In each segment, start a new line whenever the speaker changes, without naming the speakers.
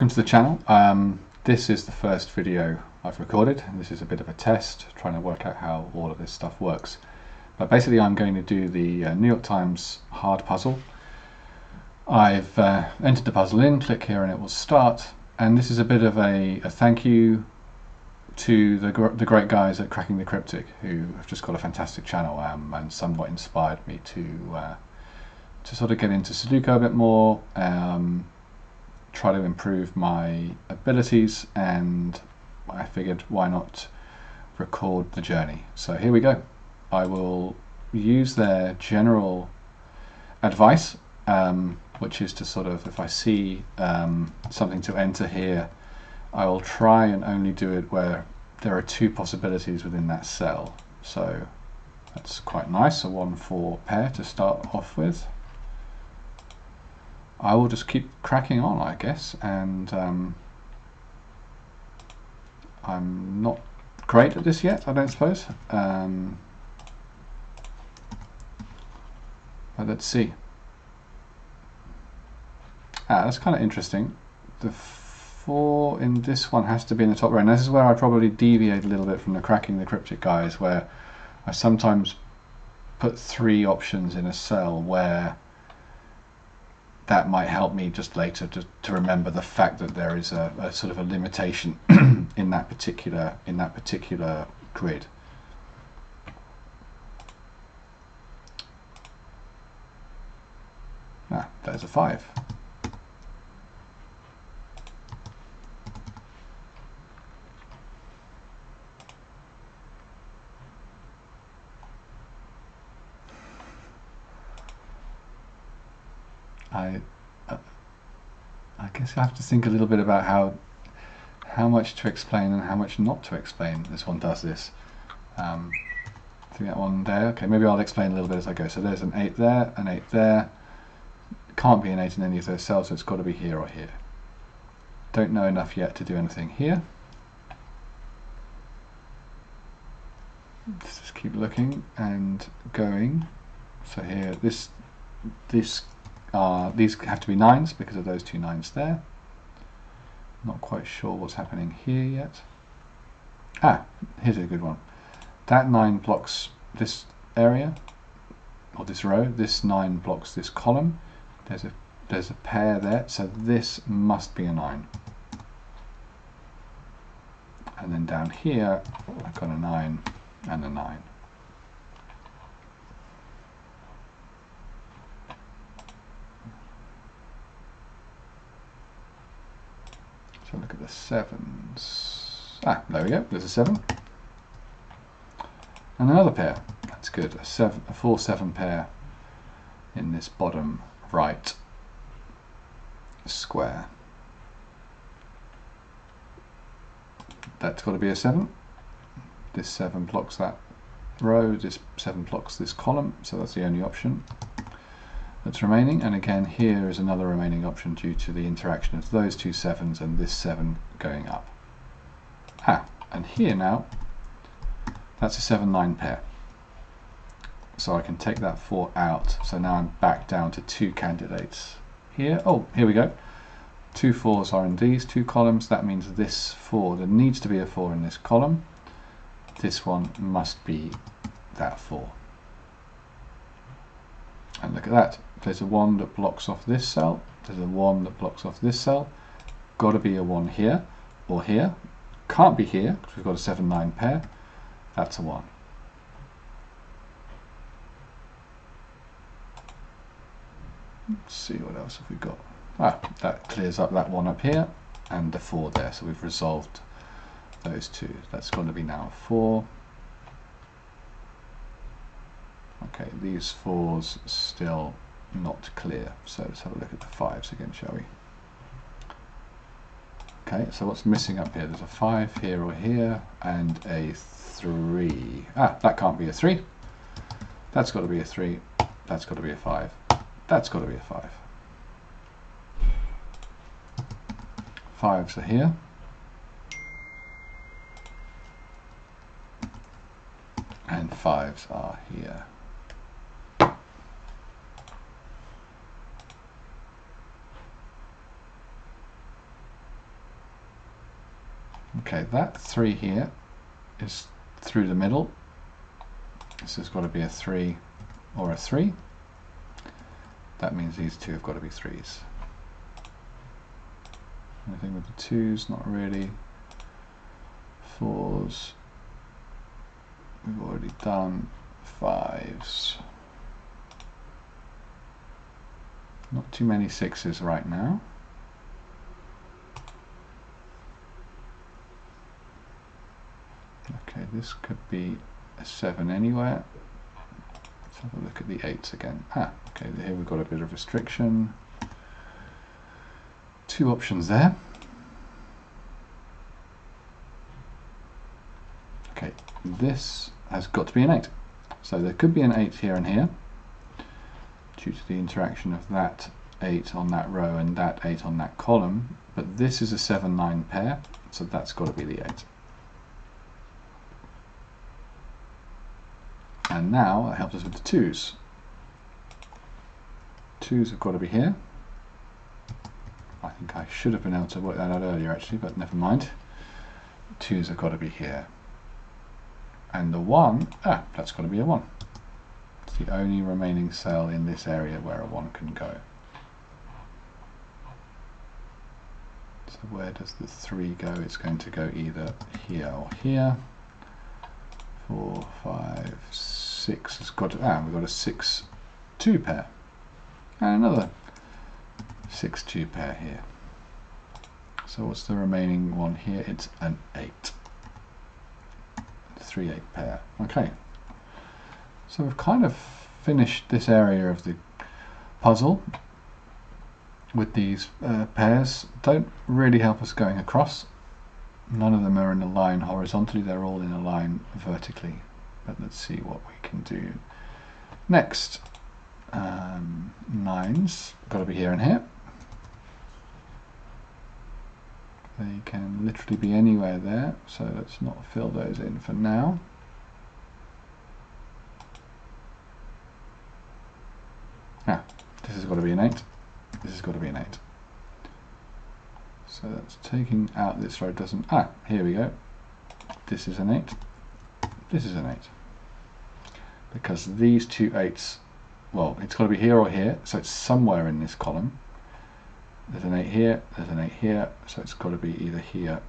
Welcome to the channel. This is the first video I've recorded, and this is a bit of a test, trying to work out how all of this stuff works. But basically I'm going to do the New York Times hard puzzle. I've entered the puzzle in, click here and it will start, and this is a bit of a thank you to the great guys at Cracking the Cryptic, who have just got a fantastic channel and somewhat inspired me to sort of get into Sudoku a bit more, try to improve my abilities, and I figured why not record the journey. So here we go. I will use their general advice, which is to sort of, if I see something to enter here, I will try and only do it where there are two possibilities within that cell. So that's quite nice, a 1-4 pair to start off with. I will just keep cracking on, I guess, and I'm not great at this yet, I don't suppose, but let's see. That's kind of interesting. The 4 in this one has to be in the top row, and this is where I probably deviate a little bit from the Cracking the Cryptic guys, where I sometimes put 3 options in a cell where that might help me just later to remember the fact that there is a sort of a limitation in that particular grid. There's a 5. I guess I have to think a little bit about how much to explain and how much not to explain. This one does this. I think that one there. Okay, maybe I'll explain a little bit as I go. So there's an 8 there, an 8 there. Can't be an 8 in any of those cells, so it's got to be here or here. Don't know enough yet to do anything here. Let's just keep looking and going. So here, these have to be 9s because of those 2 9s there. Not quite sure what's happening here yet. Here's a good one. That 9 blocks this area, or this row. This 9 blocks this column. There's a pair there, so this must be a 9. And then down here, I've got a 9 and a 9. So look at the 7s. There we go. There's a 7. And another pair. That's good. A 4-7 pair in this bottom right square. That's got to be a 7. This 7 blocks that row. This 7 blocks this column. So that's the only option that's remaining, and again here is another remaining option due to the interaction of those 2 7s and this 7 going up. And here now, that's a 7-9 pair. So I can take that 4 out. So now I'm back down to 2 candidates here. Oh, here we go. 2 4s are in these 2 columns. That means this 4, there needs to be a 4 in this column. This one must be that 4. And look at that. There's a 1 that blocks off this cell. There's a 1 that blocks off this cell. Got to be a 1 here or here. Can't be here because we've got a 7-9 pair. That's a 1. Let's see what else have we got. That clears up that 1 up here and the 4 there. So we've resolved those 2. That's going to be now a 4. Okay, these 4s still not clear, so let's have a look at the 5s again, shall we? Okay, so what's missing up here? There's a 5 here or here, and a 3. That can't be a 3. That's got to be a 3. That's got to be a 5. That's got to be a 5. 5s are here. And 5s are here. Okay, that 3 here is through the middle. This has got to be a 3 or a 3. That means these two have got to be 3s. Anything with the 2s? Not really. 4s. We've already done. 5s. Not too many 6s right now. Okay, this could be a 7 anywhere. Let's have a look at the 8s again. Okay, here we've got a bit of restriction. 2 options there. Okay, this has got to be an 8. So there could be an 8 here and here, due to the interaction of that 8 on that row and that 8 on that column, but this is a 7-9 pair, so that's got to be the 8. And now it helps us with the 2s. 2s have got to be here. I think I should have been able to work that out earlier actually, but never mind. 2s have got to be here. And the 1, that's got to be a 1. It's the only remaining cell in this area where a 1 can go. So where does the 3 go? It's going to go either here or here. 4, 5, 6 has got to, we've got a 6-2 pair. And another 6-2 pair here. So what's the remaining one here? It's an 8. 3-8 pair. Okay. So we've kind of finished this area of the puzzle with these pairs. Don't really help us going across. None of them are in a line horizontally, they're all in a line vertically. But let's see what we can do next. 9s, got to be here and here. They can literally be anywhere there, so let's not fill those in for now. This has got to be an 8. This has got to be an 8. So that's taking out this row doesn't, here we go. This is an 8. This is an 8. Because these two 8s, well, it's got to be here or here, so it's somewhere in this column. There's an 8 here, there's an 8 here, so it's got to be either here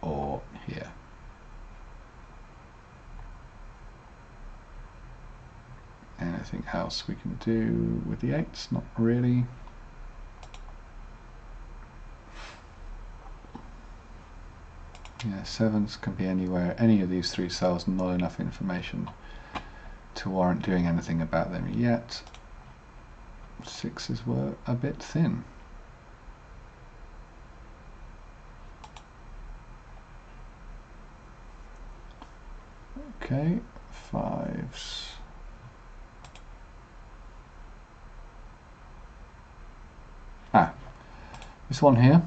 or here. Anything else we can do with the 8s? Not really. Yeah, 7s can be anywhere, any of these 3 cells, not enough information to warrant doing anything about them yet. 6s were a bit thin. Okay, 5s. This one here,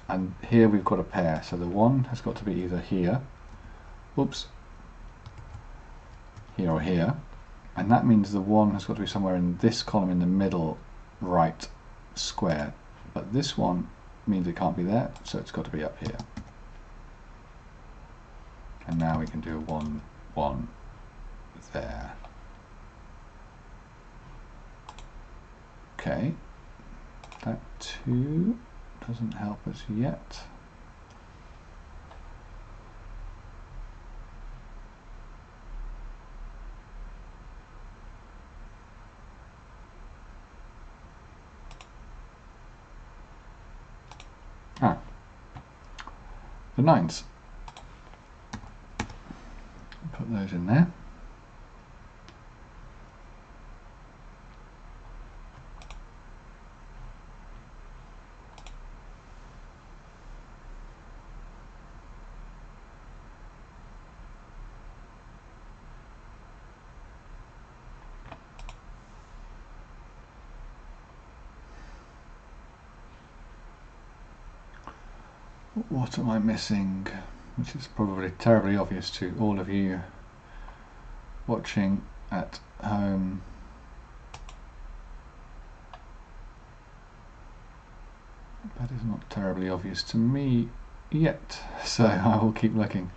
and here we've got a pair, so the 1 has got to be either here, oops, here or here, and that means the 1 has got to be somewhere in this column in the middle right square, but this one means it can't be there, so it's got to be up here. And now we can do a 1, 1 there. Okay, that 2 doesn't help us yet. The 9s. Put those in there. What am I missing? Which is probably terribly obvious to all of you watching at home. That is not terribly obvious to me yet, so I will keep looking.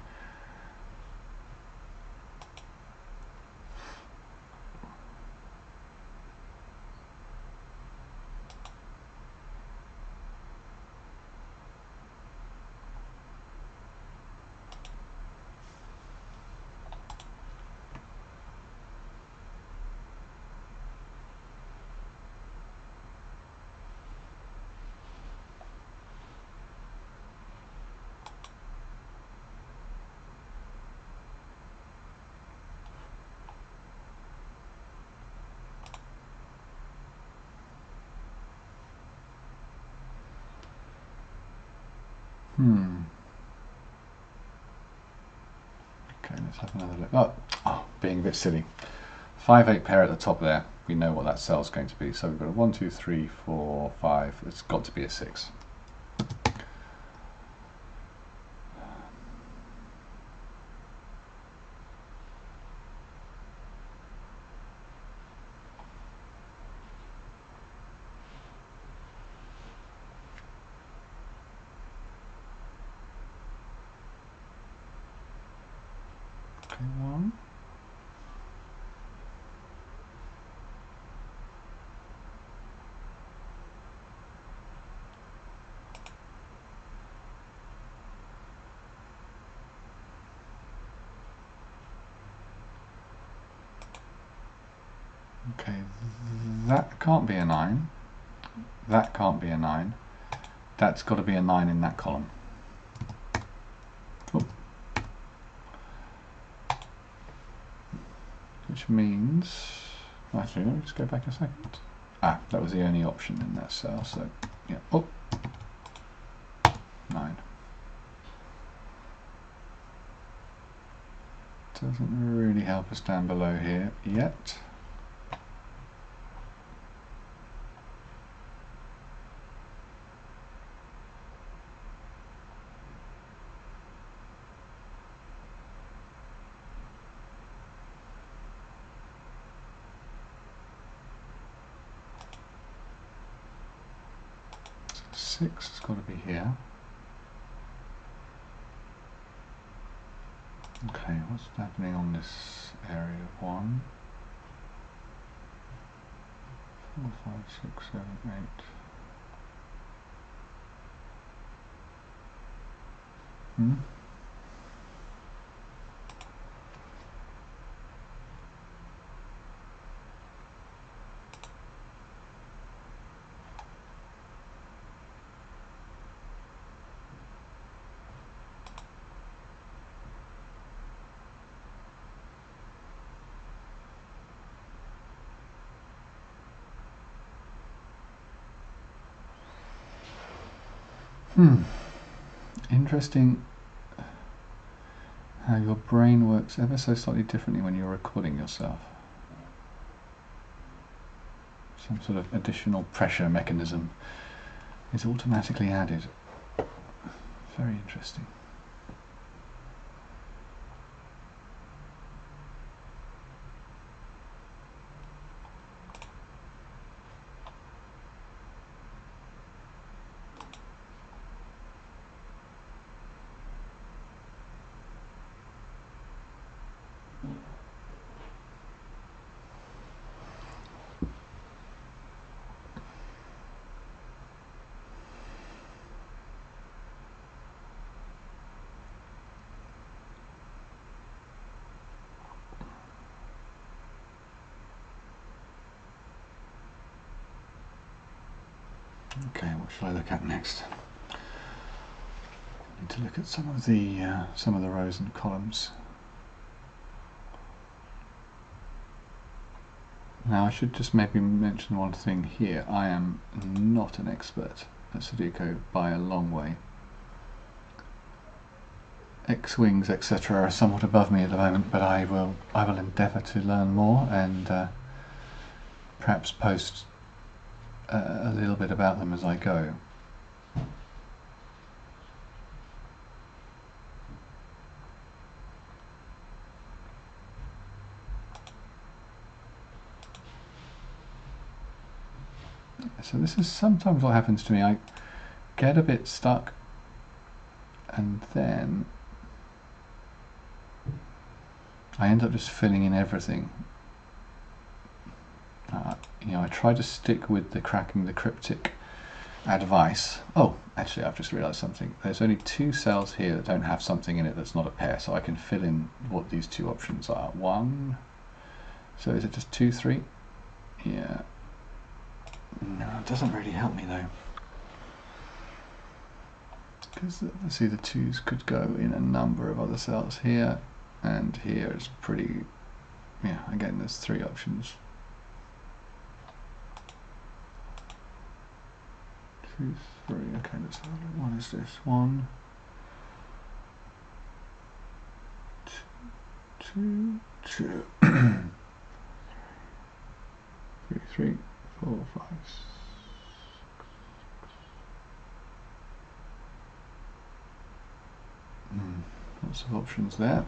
Okay, let's have another look. Oh, being a bit silly. 5/8 pair at the top there. We know what that cell's going to be. So we've got a 1, 2, 3, 4, 5. It's got to be a 6. Okay, 1. Okay, that can't be a 9. That can't be a 9. That's got to be a 9 in that column. Oh. Which means, actually, let me just go back a second. Ah, that was the only option in that cell, so yeah. Oh, 9. Doesn't really help us down below here yet. So 6 has got to be here. Okay, what's happening on this area? 1, 4, 5, 6, 7, 8. Hmm? Interesting how your brain works ever so slightly differently when you're recording yourself. Some sort of additional pressure mechanism is automatically added. Very interesting. Okay, what shall I look at next? I need to look at some of the rows and columns. Now I should just maybe mention one thing here. I am not an expert at Sudoku by a long way. X-wings, etc. are somewhat above me at the moment, but I will endeavour to learn more and perhaps post a little bit about them as I go. So this is sometimes what happens to me. I get a bit stuck and then I end up just filling in everything. You know, I try to stick with the cracking the cryptic advice. Oh, actually, I've just realized something. There's only 2 cells here that don't have something in it that's not a pair, so I can fill in what these 2 options are. 1, so is it just 2, 3? Yeah. No, it doesn't really help me though, because obviously the 2s could go in a number of other cells here, and here is pretty, yeah, again there's 3 options. 2, 3, okay, let's have a look. What is this? 1, 2, 2, 3, 3, 4, 5, 6. Lots of options there.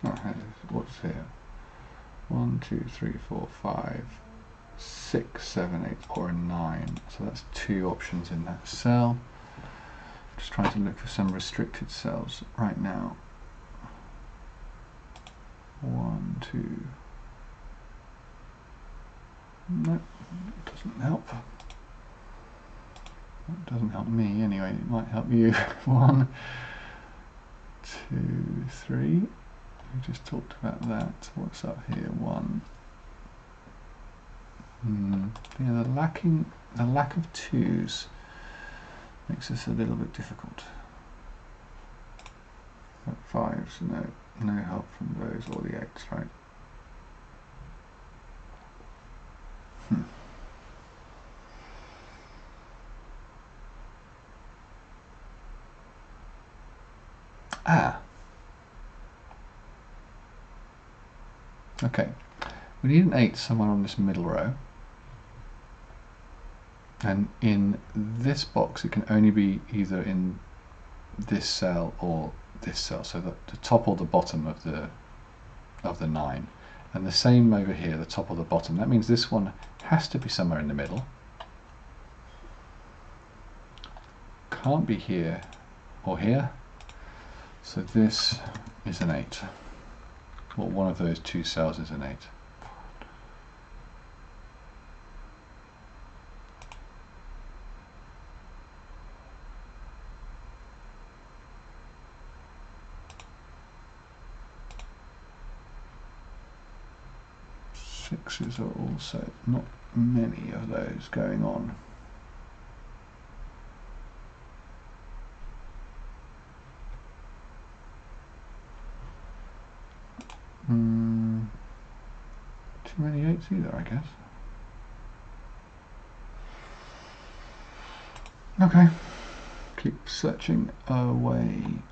Okay, what's here? 1, 2, 3, 4, 5, 6, 7, 8, or 9. So that's 2 options in that cell. Just trying to look for some restricted cells right now. 1, 2. Nope, doesn't help. That doesn't help me anyway, it might help you. 1, 2, 3. We just talked about that. What's up here? 1. Yeah, the lack of 2s makes this a little bit difficult. But 5s, no help from those or the 8s, right? Okay, we need an 8 somewhere on this middle row, and in this box it can only be either in this cell or this cell, so the top or the bottom of the 9, and the same over here, the top or the bottom. That means this one has to be somewhere in the middle, can't be here or here, so this is an 8. Well, one of those 2 cells is an 8. Sixes are also not many of those going on. Too many 8s either, I guess. Okay, keep searching away.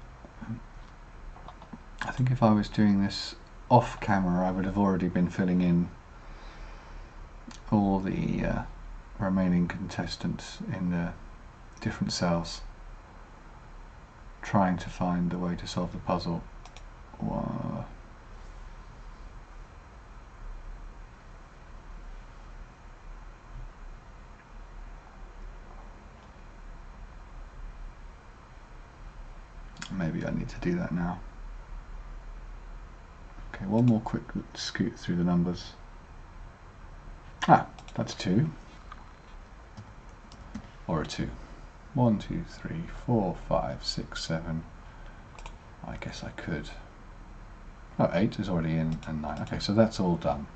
I think if I was doing this off camera, I would have already been filling in all the remaining contestants in the different cells, trying to find the way to solve the puzzle. Maybe I need to do that now. Okay, one more quick scoot through the numbers. That's 2. Or a 2. 1, 2, 3, 4, 5, 6, 7. I guess I could. 8 is already in, and 9. Okay, so that's all done.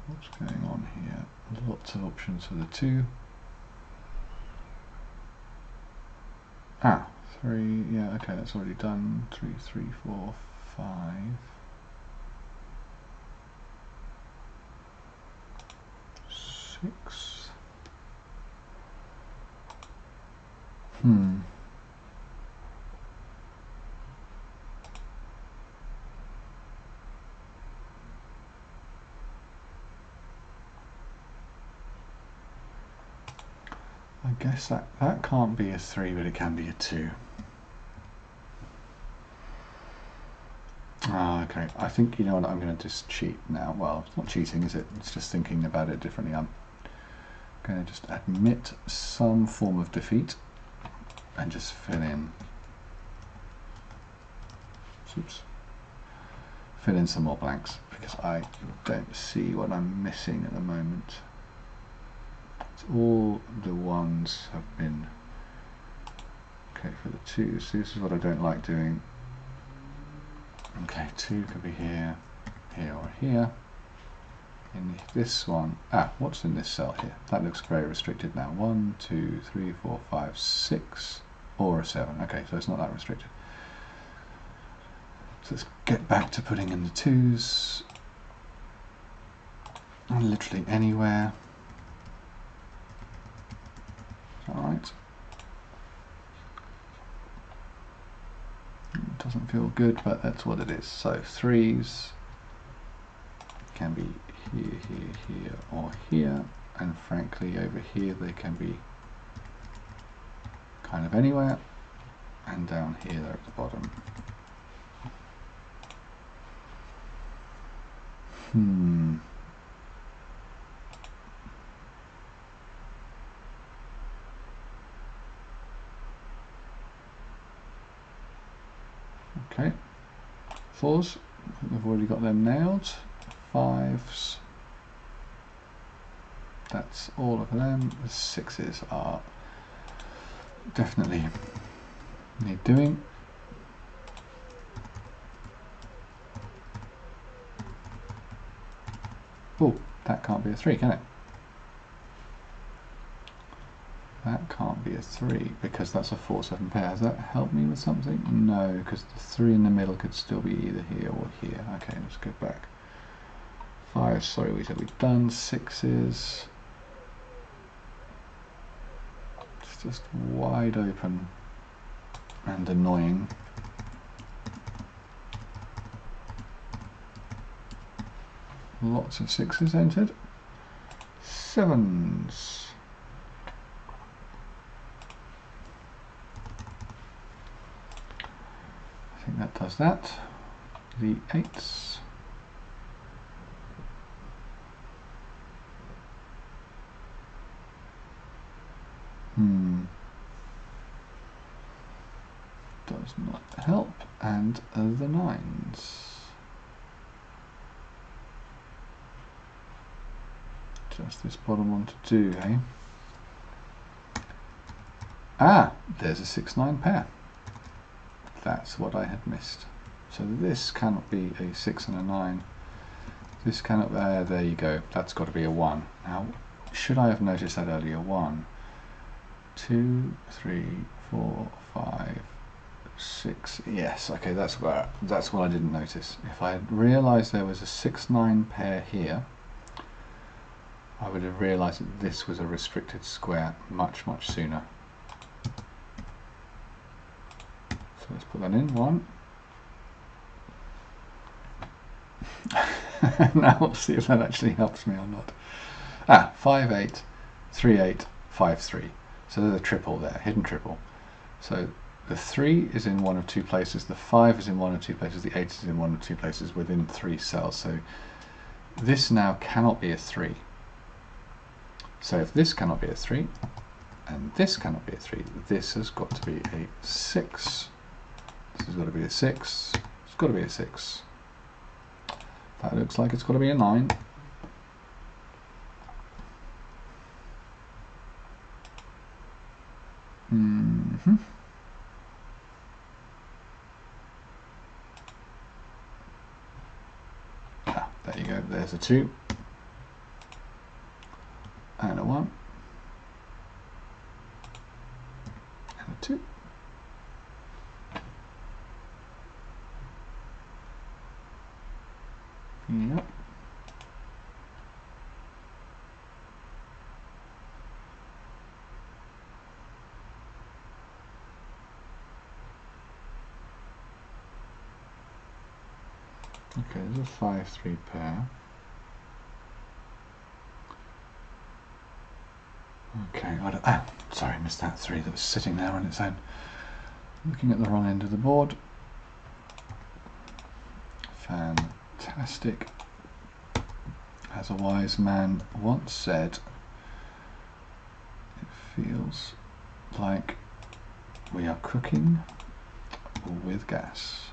What's going on here? Lots of options for the 2. 3, yeah, okay, that's already done. 3, 3, 4, 5. 6. I guess that can't be a 3, but it can be a 2. Ah, okay. I think, you know what, I'm going to just cheat now. Well, it's not cheating, is it? It's just thinking about it differently. I'm going to just admit some form of defeat and just fill in. Oops. Fill in some more blanks because I don't see what I'm missing at the moment. All the ones have been okay for the 2s. So this is what I don't like doing. Okay, 2 could be here, here or here. In this one, what's in this cell here? That looks very restricted now. 1, 2, 3, 4, 5, 6, or a 7. Okay, so it's not that restricted. So let's get back to putting in the 2s. Literally anywhere. Alright. Doesn't feel good, but that's what it is. So 3s can be here, here, here, or here, and frankly over here they can be kind of anywhere, and down here they're at the bottom. Okay, 4s, we've already got them nailed. 5s, that's all of them. The 6s are definitely need doing. Oh, that can't be a 3, can it? That can't be a 3 because that's a 4-7 pair. Has that helped me with something? No, because the 3 in the middle could still be either here or here. Okay, let's go back. 5, sorry, we said we've done. 6s. It's just wide open and annoying. Lots of 6s entered. 7s. I think that does that. The 8s. Does not help. And the 9s. Just this bottom one to do, eh? There's a 6-9 pair. That's what I had missed. So this cannot be a 6 and a 9. This cannot, there you go. That's got to be a 1. Now, should I have noticed that earlier? 1, 2, 3, 4, 5, 6. Yes, okay, that's what I didn't notice. If I had realized there was a 6-9 pair here, I would have realized that this was a restricted square much, much sooner. So let's put that in. 1. Now we'll see if that actually helps me or not. 5, 8, 3, 8, 5, 3. So there's a triple there, hidden triple. So the 3 is in one of 2 places, the 5 is in one of 2 places, the 8 is in one of 2 places within 3 cells. So this now cannot be a 3. So if this cannot be a 3, and this cannot be a 3, this has got to be a 6. This has got to be a 6. It's got to be a 6. That looks like it's got to be a 9. There you go. There's a 2. And a 1. And a 2. Yep. Okay, there's a 5-3 pair. Okay, sorry, I missed that 3 that was sitting there on its own. Looking at the wrong end of the board. fantastic. As a wise man once said, it feels like we are cooking with gas.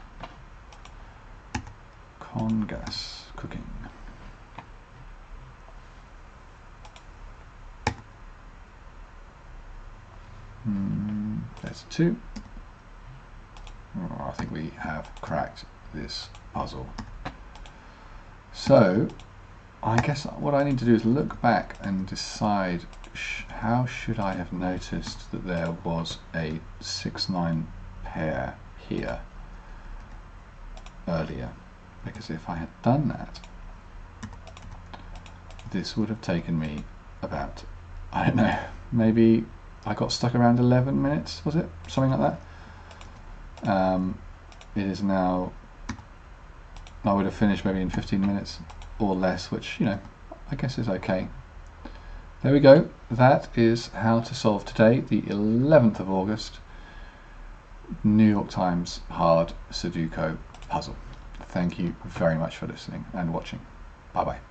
Con gas cooking. There's 2. Oh, I think we have cracked this puzzle. So I guess what I need to do is look back and decide how should I have noticed that there was a 6-9 pair here earlier, because if I had done that, this would have taken me about, I don't know, maybe I got stuck around 11 minutes, was it? Something like that. It is now, I would have finished maybe in 15 minutes or less, which, you know, I guess is okay. There we go. That is how to solve today, the 11th of August, New York Times hard Sudoku puzzle. Thank you very much for listening and watching. Bye bye.